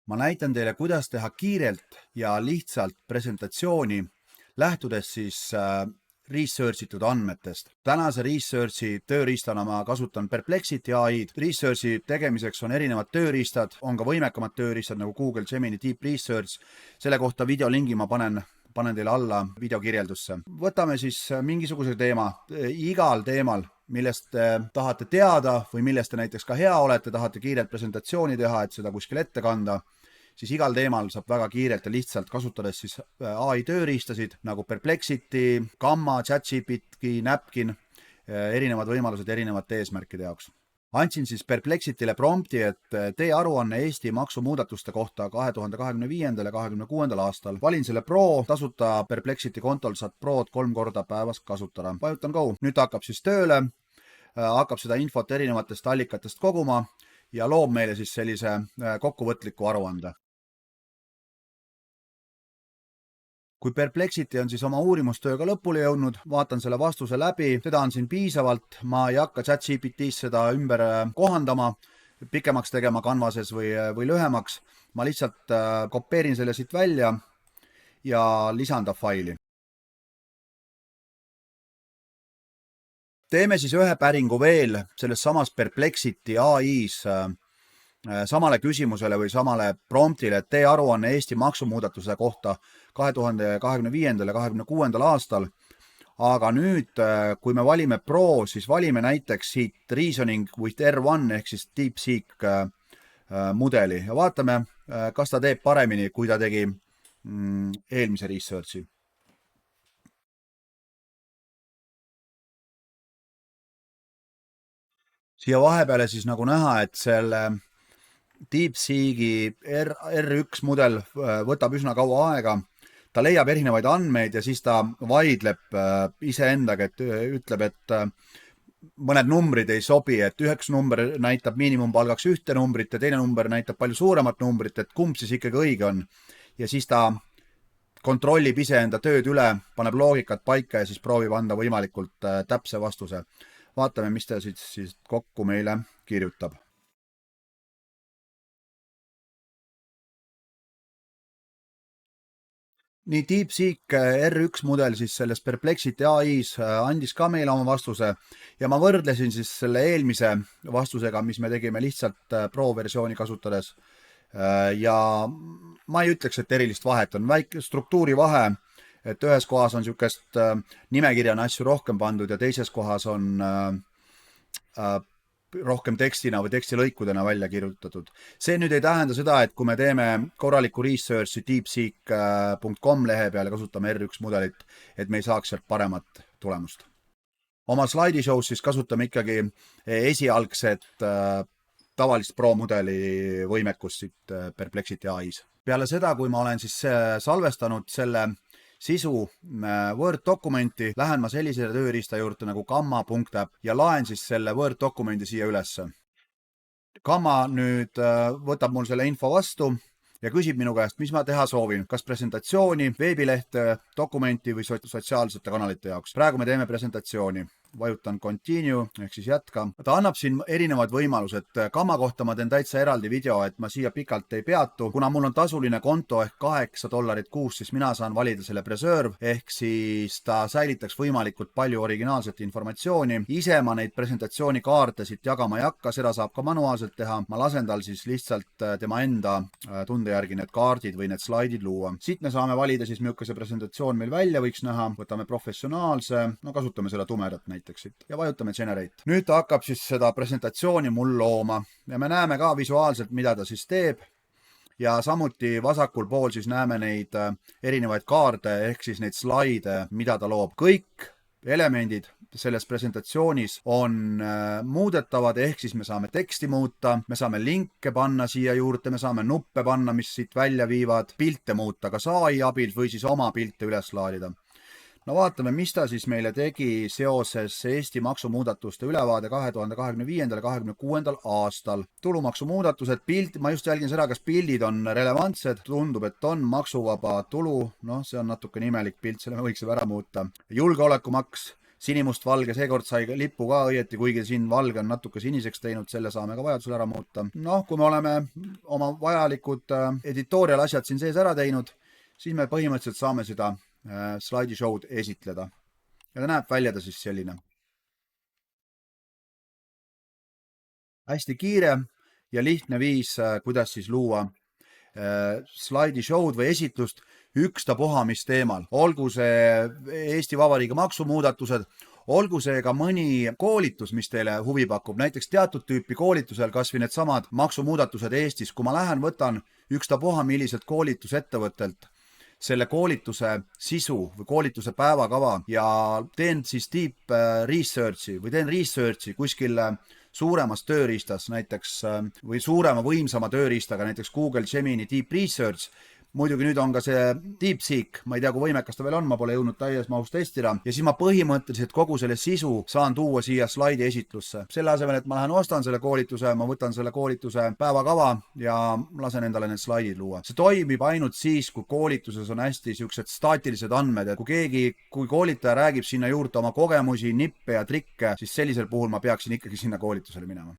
Ma näitan teile, kuidas teha kiirelt ja lihtsalt presentatsiooni, lähtudes siis researchitud andmetest. Tänase researchi tööriistana ma kasutan Perplexity AI-d. Researchi tegemiseks on erinevad tööriistad, on ka võimekamad tööriistad nagu Google Gemini Deep Research. Selle kohta videolingi ma panen teile alla videokirjeldusse. Võtame siis mingisuguse teema, igal teemal, millest te tahate teada või millest te näiteks ka hea olete, tahate kiirelt presentatsiooni teha, et seda kuskil ette kanda, siis igal teemal saab väga kiirelt ja lihtsalt kasutades siis AI tööriistasid nagu Perplexity, Gamma, ChatGPT, Napkin, erinevad võimalused erinevate eesmärkide jaoks. Andsin siis Perplexityle prompti, et tee aruanne Eesti maksumuudatuste kohta 2025. ja 2026. aastal. Valin selle Pro, tasuta Perplexity kontol saad Prod 3 korda päevas kasutada. Vajutan Go. Nüüd hakkab siis tööle, hakkab seda infot erinevatest allikatest koguma ja loob meile siis sellise kokkuvõtliku aruande. Kui Perplexity on siis oma uurimustööga lõpule jõudnud, vaatan selle vastuse läbi, seda on siin piisavalt, ma ei hakka ChatGPT-s seda ümber kohandama, pikemaks tegema Canvases või lühemaks, ma lihtsalt kopeerin selle siit välja ja lisan ta faili. Teeme siis ühe päringu veel selles samas Perplexity AI-s samale küsimusele või samale promptile, et tee aruanne Eesti maksumuudatuse kohta 2025. ja 2026. aastal. Aga nüüd, kui me valime Pro, siis valime näiteks siit Reasoning with R1 ehk siis DeepSeek mudeli ja vaatame, kas ta teeb paremini, kui ta tegi eelmise researchi. Siia vahepeale siis nagu näha, et selle DeepSeeki R1 mudel võtab üsna kaua aega. Ta leiab erinevaid andmeid ja siis ta vaidleb iseendaga, et ütleb, et mõned numbrid ei sobi, et üks number näitab miinimumpalgaks ühte numbrit ja teine number näitab palju suuremat numbrit, et kumb siis ikkagi õige on. Ja siis ta kontrollib iseenda tööd üle, paneb loogikat paika ja siis proovib anda võimalikult täpse vastuse. Vaatame, mis ta siis kokku meile kirjutab. Nii DeepSeek R1 mudel siis selles Perplexity AI-s andis ka meile oma vastuse ja ma võrdlesin siis selle eelmise vastusega, mis me tegime lihtsalt Pro-versiooni kasutades. Ja ma ei ütleks, et erilist vahet on väike struktuuri vahe, et ühes kohas on niisugust nimekirjana asju rohkem pandud ja teises kohas on rohkem tekstina või tekstilõikudena välja kirjutatud. See nüüd ei tähenda seda, et kui me teeme korraliku researchi deepseek.com lehe peal ja kasutame R1 mudelit, et me ei saaks sealt paremat tulemust. Oma slaidishows siis kasutame ikkagi esialgset tavalist Pro mudeli võimekust siit Perplexity AI-s. Peale seda, kui ma olen siis salvestanud selle sisu Word dokumenti, lähen ma sellise tööriista juurde nagu Gamma.app ja laen siis selle Word dokumendi siia ülesse. Gamma nüüd võtab mul selle info vastu ja küsib minu käest, mis ma teha soovin, kas presentatsiooni, veebilehte, dokumenti või sotsiaalsete kanalite jaoks. Praegu me teeme presentatsiooni. Vajutan continue ehk siis jätka. Ta annab siin erinevad võimalused. Gamma kohta ma teen täitsa eraldi video, et ma siia pikalt ei peatu. Kuna mul on tasuline konto ehk $8 kuus, siis mina saan valida selle preserve ehk siis ta säilitaks võimalikult palju originaalset informatsiooni. Ise ma neid presentatsiooni kaarte siit jagama ei hakka, seda saab ka manuaalselt teha. Ma lasen tal siis lihtsalt tema enda tunde järgi need kaardid või need slaidid luua. Siit me saame valida siis, milline see presentatsioon meil välja võiks näha. Võtame professionaalse, no kasutame seda tumedat näiteks ja vajutame Generate. Nüüd ta hakkab siis seda presentatsiooni mul looma ja me näeme ka visuaalselt, mida ta siis teeb. Ja samuti vasakul pool siis näeme neid erinevaid kaarde ehk siis neid slaide, mida ta loob. Kõik elemendid selles presentatsioonis on muudetavad ehk siis me saame teksti muuta, me saame linke panna siia juurde, me saame nuppe panna, mis siit välja viivad, pilte muuta kas AI abil või siis oma pilte üles laadida. No vaatame, mis ta siis meile tegi seoses Eesti maksumuudatuste ülevaade 2025. ja 2026. aastal. Tulumaksumuudatused, pilt, ma just jälgin seda, kas pildid on relevantsed, tundub, et on maksuvaba tulu, noh, see on natuke imelik pilt, selle me võiksime ära muuta. Julgeolekumaks, sinimustvalge, seekord sai lippu ka õieti, kuigi siin valge on natuke siniseks teinud, selle saame ka vajadusel ära muuta. Noh, kui me oleme oma vajalikud editorial asjad siin sees ära teinud, siis me põhimõtteliselt saame seda slaidishow'd esitleda. Ja ta näeb välja ta siis selline. Hästi kiire ja lihtne viis, kuidas siis luua slaidishow'd või esitlust ükstapuha mis teemal. Olgu see Eesti Vabariigi maksumuudatused, olgu see ka mõni koolitus, mis teile huvi pakub, näiteks teatud tüüpi koolitusel, kas või need samad maksumuudatused Eestis. Kui ma lähen, võtan ükstapuha milliselt koolitusettevõttelt selle koolituse sisu või koolituse päevakava ja teen siis deep research'i või teen research'i kuskil suuremas tööriistas näiteks või suurema võimsama tööriistaga, näiteks Google Gemini Deep Research. Muidugi nüüd on ka see DeepSeek, ma ei tea, kui võimekas ta veel on, ma pole jõudnud täies mahus testida. Ja siis ma põhimõtteliselt kogu selle sisu saan tuua siia slaidi esitlusse. Selle asemel, et ma lähen ostan selle koolituse, ma võtan selle koolituse päevakava ja lasen endale need slaidid luua. See toimib ainult siis, kui koolituses on hästi siuksed staatilised andmed, et kui koolitaja räägib sinna juurde oma kogemusi, nippe ja trikke, siis sellisel puhul ma peaksin ikkagi sinna koolitusele minema.